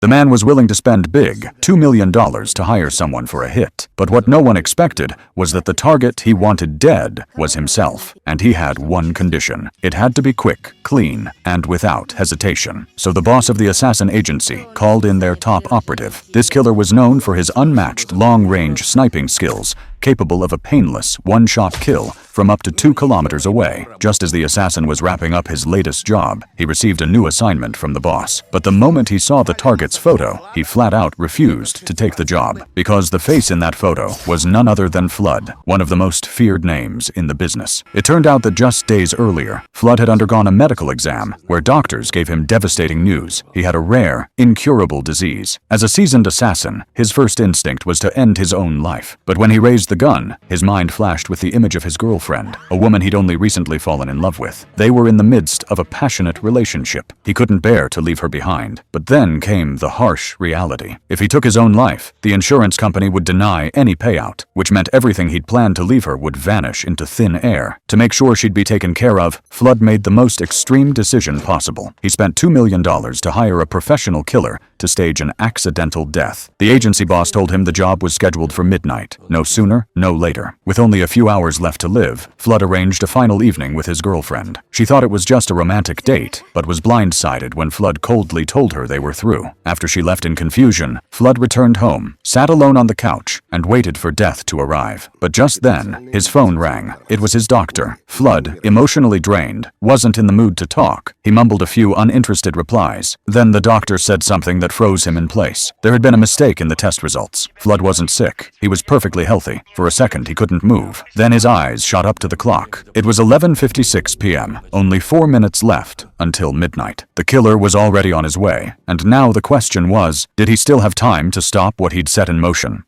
The man was willing to spend big, $2 million to hire someone for a hit. But what no one expected was that the target he wanted dead was himself. And he had one condition. It had to be quick, clean, and without hesitation. So the boss of the assassin agency called in their top operative. This killer was known for his unmatched long-range sniping skills, capable of a painless, one-shot kill from up to 2 kilometers away. Just as the assassin was wrapping up his latest job, he received a new assignment from the boss. But the moment he saw the target's photo, he flat out refused to take the job, because the face in that photo was none other than Flood, one of the most feared names in the business. It turned out that just days earlier, Flood had undergone a medical exam where doctors gave him devastating news. He had a rare, incurable disease. As a seasoned assassin, his first instinct was to end his own life. But when he raised the gun, his mind flashed with the image of his girlfriend, a woman he'd only recently fallen in love with. They were in the midst of a passionate relationship. He couldn't bear to leave her behind. But then came the harsh reality. If he took his own life, the insurance company would deny any payout, which meant everything he'd planned to leave her would vanish into thin air. To make sure she'd be taken care of, Flood made the most extreme decision possible. He spent $2 million to hire a professional killer to stage an accidental death. The agency boss told him the job was scheduled for midnight. No sooner, no later. With only a few hours left to live, Flood arranged a final evening with his girlfriend. She thought it was just a romantic date, but was blindsided when Flood coldly told her they were through. After she left in confusion, Flood returned home, sat alone on the couch, and waited for death to arrive. But just then, his phone rang. It was his doctor. Flood, emotionally drained, wasn't in the mood to talk. He mumbled a few uninterested replies. Then the doctor said something that froze him in place. There had been a mistake in the test results. Flood wasn't sick. He was perfectly healthy. For a second, he couldn't move. Then his eyes shot up to the clock. It was 11:56 p.m. Only 4 minutes left until midnight. The killer was already on his way, and now the question was, did he still have time to stop what he'd set in motion?